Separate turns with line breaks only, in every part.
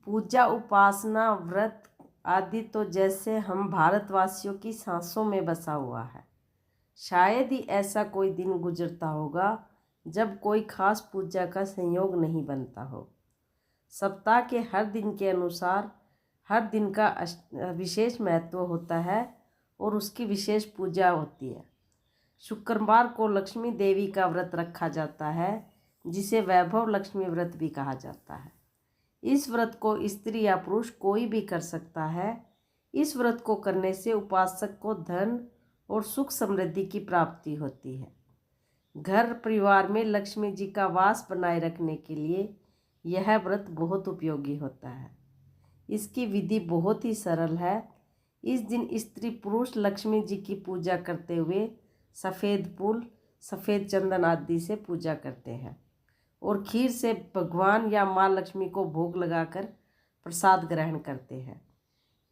पूजा, उपासना, व्रत आदि तो जैसे हम भारतवासियों की सांसों में बसा हुआ है। शायद ही ऐसा कोई दिन गुजरता होगा जब कोई खास पूजा का संयोग नहीं बनता हो। सप्ताह के हर दिन के अनुसार हर दिन का विशेष महत्व होता है और उसकी विशेष पूजा होती है। शुक्रवार को लक्ष्मी देवी का व्रत रखा जाता है, जिसे वैभव लक्ष्मी व्रत भी कहा जाता है। इस व्रत को स्त्री या पुरुष कोई भी कर सकता है। इस व्रत को करने से उपासक को धन और सुख समृद्धि की प्राप्ति होती है। घर परिवार में लक्ष्मी जी का वास बनाए रखने के लिए यह व्रत बहुत उपयोगी होता है। इसकी विधि बहुत ही सरल है। इस दिन स्त्री पुरुष लक्ष्मी जी की पूजा करते हुए सफ़ेद फूल, सफ़ेद चंदन आदि से पूजा करते हैं और खीर से भगवान या माँ लक्ष्मी को भोग लगाकर प्रसाद ग्रहण करते हैं।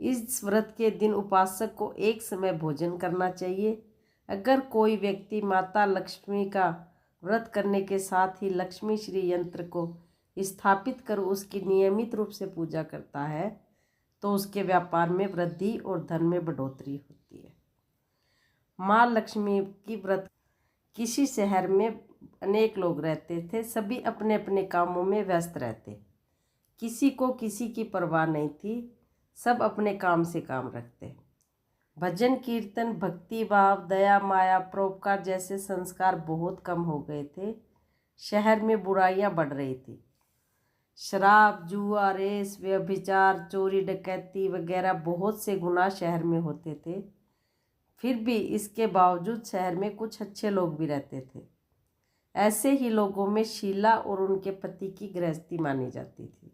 इस व्रत के दिन उपासक को एक समय भोजन करना चाहिए। अगर कोई व्यक्ति माता लक्ष्मी का व्रत करने के साथ ही लक्ष्मी श्री यंत्र को स्थापित कर उसकी नियमित रूप से पूजा करता है तो उसके व्यापार में वृद्धि और धन में बढ़ोतरी होती है। माँ लक्ष्मी की व्रत किसी शहर में अनेक लोग रहते थे। सभी अपने अपने कामों में व्यस्त रहते, किसी को किसी की परवाह नहीं थी। सब अपने काम से काम रखते। भजन कीर्तन, भक्ति भाव, दया माया, परोपकार जैसे संस्कार बहुत कम हो गए थे। शहर में बुराइयां बढ़ रही थी। शराब, जुआ, रेस, व्यभिचार, चोरी डकैती वगैरह बहुत से गुनाह शहर में होते थे। फिर भी इसके बावजूद शहर में कुछ अच्छे लोग भी रहते थे। ऐसे ही लोगों में शीला और उनके पति की गृहस्थी मानी जाती थी।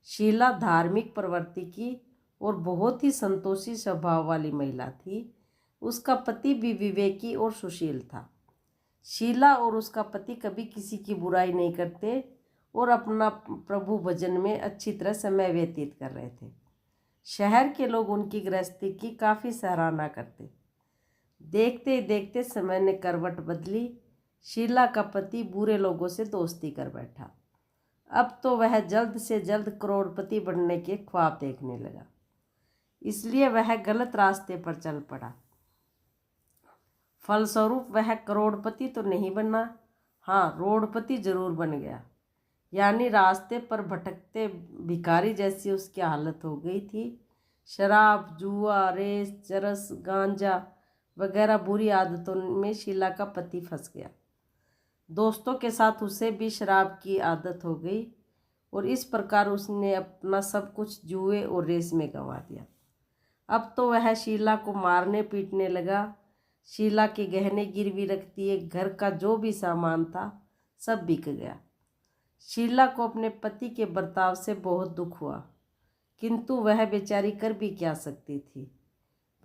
शीला धार्मिक प्रवृत्ति की और बहुत ही संतोषी स्वभाव वाली महिला थी। उसका पति भी विवेकी और सुशील था। शीला और उसका पति कभी किसी की बुराई नहीं करते और अपना प्रभु भजन में अच्छी तरह समय व्यतीत कर रहे थे। शहर के लोग उनकी गृहस्थी की काफ़ी सराहना करते। देखते देखते समय ने करवट बदली। शीला का पति बुरे लोगों से दोस्ती कर बैठा। अब तो वह जल्द से जल्द करोड़पति बनने के ख्वाब देखने लगा, इसलिए वह गलत रास्ते पर चल पड़ा। फलस्वरूप वह करोड़पति तो नहीं बना, हाँ रोड़पति जरूर बन गया। यानी रास्ते पर भटकते भिखारी जैसी उसकी हालत हो गई थी। शराब, जुआ, रेस, चरस, गांजा वगैरह बुरी आदतों में शीला का पति फंस गया। दोस्तों के साथ उसे भी शराब की आदत हो गई और इस प्रकार उसने अपना सब कुछ जुए और रेस में गंवा दिया। अब तो वह शीला को मारने पीटने लगा। शीला के गहने गिरवी रख दिए। घर का जो भी सामान था सब बिक गया। शीला को अपने पति के बर्ताव से बहुत दुख हुआ, किंतु वह बेचारी कर भी क्या सकती थी।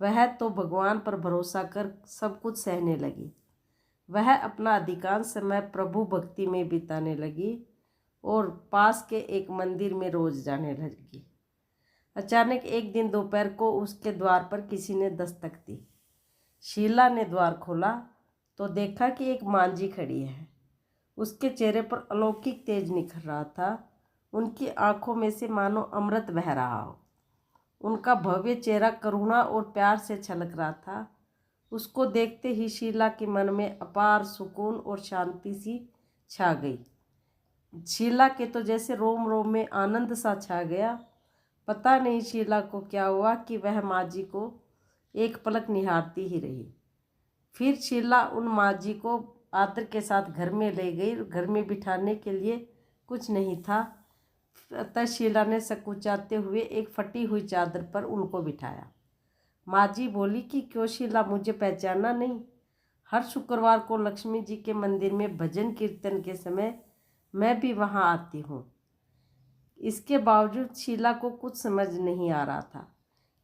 वह तो भगवान पर भरोसा कर सब कुछ सहने लगी। वह अपना अधिकांश समय प्रभु भक्ति में बिताने लगी और पास के एक मंदिर में रोज जाने लगी। अचानक एक दिन दोपहर को उसके द्वार पर किसी ने दस्तक दी। शीला ने द्वार खोला तो देखा कि एक मांझी खड़ी है। उसके चेहरे पर अलौकिक तेज निखर रहा था। उनकी आंखों में से मानो अमृत बह रहा हो। उनका भव्य चेहरा करुणा और प्यार से छलक रहा था। उसको देखते ही शीला के मन में अपार सुकून और शांति सी छा गई। शीला के तो जैसे रोम रोम में आनंद सा छा गया। पता नहीं शीला को क्या हुआ कि वह मांझी को एक पलक निहारती ही रही। फिर शीला उन मांझी को आदर के साथ घर में ले गई। घर में बिठाने के लिए कुछ नहीं था, अतः शीला ने सकुचाते हुए एक फटी हुई चादर पर उनको बिठाया। मांझी बोली कि क्यों शीला, मुझे पहचाना नहीं? हर शुक्रवार को लक्ष्मी जी के मंदिर में भजन कीर्तन के समय मैं भी वहाँ आती हूँ। इसके बावजूद शीला को कुछ समझ नहीं आ रहा था,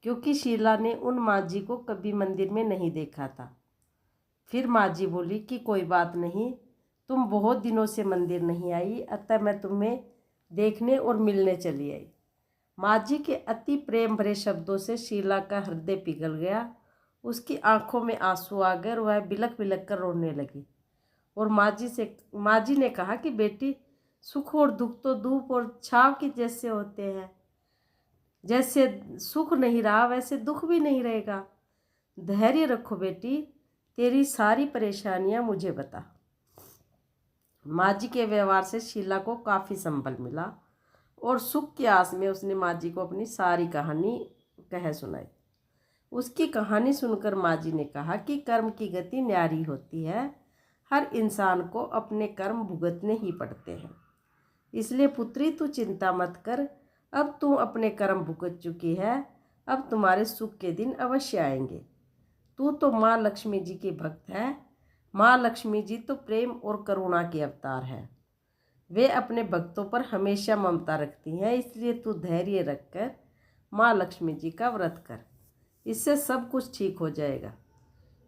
क्योंकि शीला ने उन मांझी को कभी मंदिर में नहीं देखा था। फिर मांझी बोली कि कोई बात नहीं, तुम बहुत दिनों से मंदिर नहीं आई, अतः मैं तुम्हें देखने और मिलने चली आई। मांझी के अति प्रेम भरे शब्दों से शीला का हृदय पिघल गया। उसकी आंखों में आंसू आ गए और वह बिलक बिलक कर रोने लगी। और मांझी ने कहा कि बेटी, सुख और दुख तो धूप और छाव के जैसे होते हैं। जैसे सुख नहीं रहा वैसे दुख भी नहीं रहेगा। धैर्य रखो बेटी, तेरी सारी परेशानियां मुझे बता। माँ जी के व्यवहार से शीला को काफ़ी संबल मिला और सुख की आस में उसने माँ जी को अपनी सारी कहानी कह सुनाई। उसकी कहानी सुनकर माँ जी ने कहा कि कर्म की गति न्यारी होती है, हर इंसान को अपने कर्म भुगतने ही पड़ते हैं। इसलिए पुत्री तू चिंता मत कर, अब तू अपने कर्म भुगत चुकी है, अब तुम्हारे सुख के दिन अवश्य आएंगे। तू तो माँ लक्ष्मी जी की भक्त है। माँ लक्ष्मी जी तो प्रेम और करुणा के अवतार है। वे अपने भक्तों पर हमेशा ममता रखती हैं, इसलिए तू धैर्य रखकर माँ लक्ष्मी जी का व्रत कर, इससे सब कुछ ठीक हो जाएगा।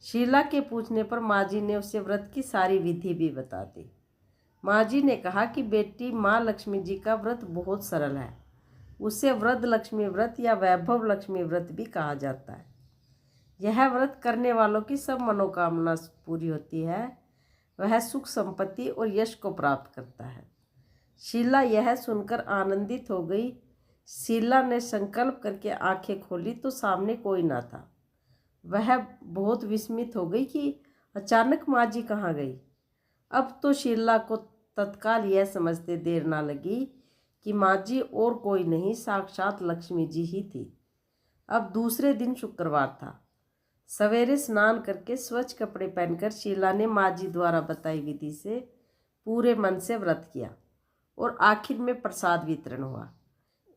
शीला के पूछने पर माँ जी ने उसे व्रत की सारी विधि भी बता दी। माँ जी ने कहा कि बेटी, माँ लक्ष्मी जी का व्रत बहुत सरल है। उसे वृद्ध लक्ष्मी व्रत या वैभव लक्ष्मी व्रत भी कहा जाता है। यह व्रत करने वालों की सब मनोकामना पूरी होती है। वह सुख संपत्ति और यश को प्राप्त करता है। शीला यह सुनकर आनंदित हो गई। शीला ने संकल्प करके आंखें खोली तो सामने कोई ना था। वह बहुत विस्मित हो गई कि अचानक माँ जी कहाँ गई। अब तो शीला को तत्काल यह समझते देर ना लगी कि माँ जी और कोई नहीं, साक्षात लक्ष्मी जी ही थी। अब दूसरे दिन शुक्रवार था। सवेरे स्नान करके स्वच्छ कपड़े पहनकर शीला ने माँ जी द्वारा बताई विधि से पूरे मन से व्रत किया और आखिर में प्रसाद वितरण हुआ।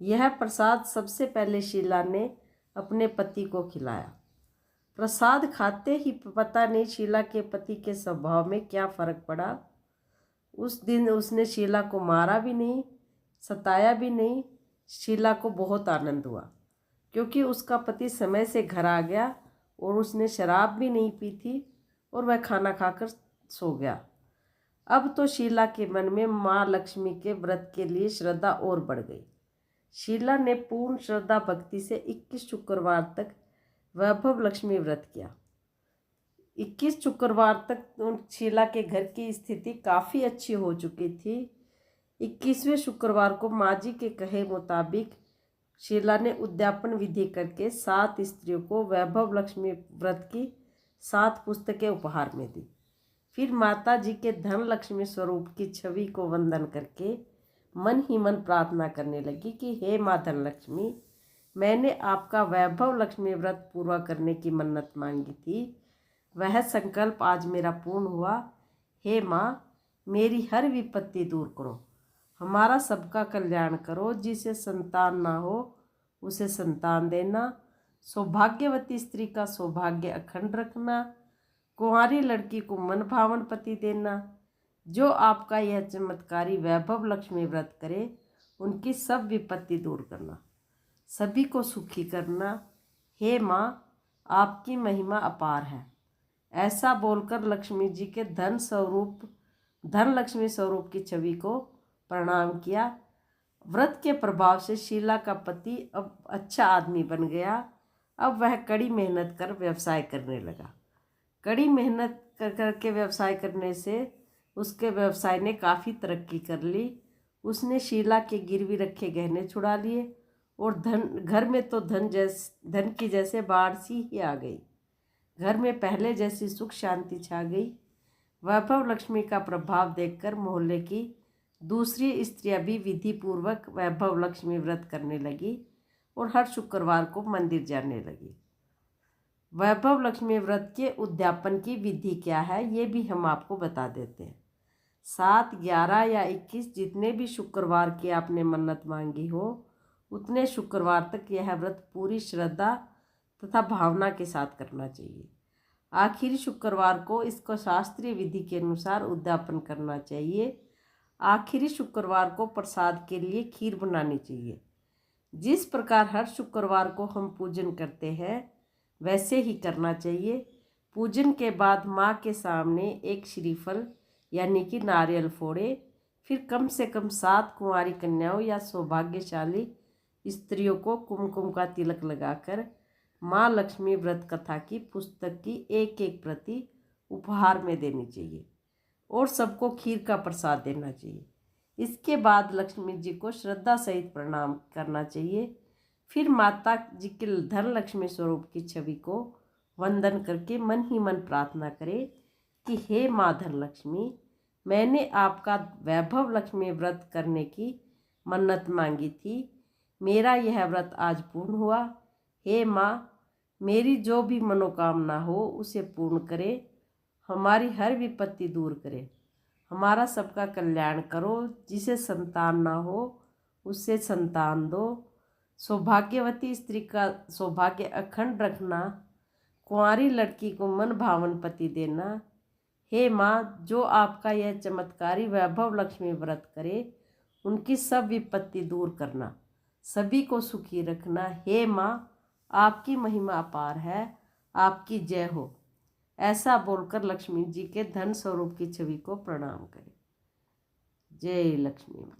यह प्रसाद सबसे पहले शीला ने अपने पति को खिलाया। प्रसाद खाते ही पता नहीं शीला के पति के स्वभाव में क्या फर्क पड़ा। उस दिन उसने शीला को मारा भी नहीं, सताया भी नहीं। शीला को बहुत आनंद हुआ क्योंकि उसका पति समय से घर आ गया और उसने शराब भी नहीं पी थी और वह खाना खाकर सो गया। अब तो शीला के मन में माँ लक्ष्मी के व्रत के लिए श्रद्धा और बढ़ गई। शीला ने पूर्ण श्रद्धा भक्ति से 21 शुक्रवार तक वैभव लक्ष्मी व्रत किया। 21 शुक्रवार तक शीला के घर की स्थिति काफ़ी अच्छी हो चुकी थी। 21वें शुक्रवार को माँ जी के कहे मुताबिक शीला ने उद्यापन विधि करके 7 स्त्रियों को वैभव लक्ष्मी व्रत की 7 पुस्तकें उपहार में दी। फिर माता जी के धन लक्ष्मी स्वरूप की छवि को वंदन करके मन ही मन प्रार्थना करने लगी कि हे माँ धन लक्ष्मी, मैंने आपका वैभव लक्ष्मी व्रत पूरा करने की मन्नत मांगी थी, वह संकल्प आज मेरा पूर्ण हुआ। हे माँ, मेरी हर विपत्ति दूर करो, हमारा सबका कल्याण करो। जिसे संतान ना हो उसे संतान देना, सौभाग्यवती स्त्री का सौभाग्य अखंड रखना, कुंवारी लड़की को मन भावन पति देना। जो आपका यह चमत्कारी वैभव लक्ष्मी व्रत करे उनकी सब विपत्ति दूर करना, सभी को सुखी करना। हे माँ, आपकी महिमा अपार है। ऐसा बोलकर लक्ष्मी जी के धन लक्ष्मी स्वरूप की छवि को प्रणाम किया। व्रत के प्रभाव से शीला का पति अब अच्छा आदमी बन गया। अब वह कड़ी मेहनत कर व्यवसाय करने लगा। कड़ी मेहनत करके व्यवसाय करने से उसके व्यवसाय ने काफ़ी तरक्की कर ली। उसने शीला के गिरवी रखे गहने छुड़ा लिए और घर में तो धन की जैसे बाढ़ सी ही आ गई। घर में पहले जैसी सुख शांति छा गई। वैभव लक्ष्मी का प्रभाव देखकर मोहल्ले की दूसरी स्त्रियां भी विधि पूर्वक वैभव लक्ष्मी व्रत करने लगी और हर शुक्रवार को मंदिर जाने लगी। वैभव लक्ष्मी व्रत के उद्यापन की विधि क्या है ये भी हम आपको बता देते हैं। 7, 11 या 21 जितने भी शुक्रवार की आपने मन्नत मांगी हो उतने शुक्रवार तक यह व्रत पूरी श्रद्धा तथा भावना के साथ करना चाहिए। आखिरी शुक्रवार को इसको शास्त्रीय विधि के अनुसार उद्यापन करना चाहिए। आखिरी शुक्रवार को प्रसाद के लिए खीर बनानी चाहिए। जिस प्रकार हर शुक्रवार को हम पूजन करते हैं वैसे ही करना चाहिए। पूजन के बाद माँ के सामने एक श्रीफल यानी कि नारियल फोड़े। फिर कम से कम 7 कुंवारी कन्याओं या सौभाग्यशाली स्त्रियों को कुमकुम का तिलक लगाकर माँ लक्ष्मी व्रत कथा की पुस्तक की एक एक प्रति उपहार में देनी चाहिए और सबको खीर का प्रसाद देना चाहिए। इसके बाद लक्ष्मी जी को श्रद्धा सहित प्रणाम करना चाहिए। फिर माता जी के धन लक्ष्मी स्वरूप की छवि को वंदन करके मन ही मन प्रार्थना करें कि हे माँ धन लक्ष्मी, मैंने आपका वैभव लक्ष्मी व्रत करने की मन्नत मांगी थी। मेरा यह व्रत आज पूर्ण हुआ। हे माँ, मेरी जो भी मनोकामना हो उसे पूर्ण करे, हमारी हर विपत्ति दूर करे, हमारा सबका कल्याण करो। जिसे संतान ना हो उससे संतान दो, सौभाग्यवती स्त्री का सौभाग्य अखंड रखना, कुंवारी लड़की को मन भावन पति देना। हे माँ, जो आपका यह चमत्कारी वैभव लक्ष्मी व्रत करे उनकी सब विपत्ति दूर करना, सभी को सुखी रखना। हे माँ, आपकी महिमा अपार है, आपकी जय हो। ऐसा बोलकर लक्ष्मी जी के धन स्वरूप की छवि को प्रणाम करें। जय लक्ष्मी।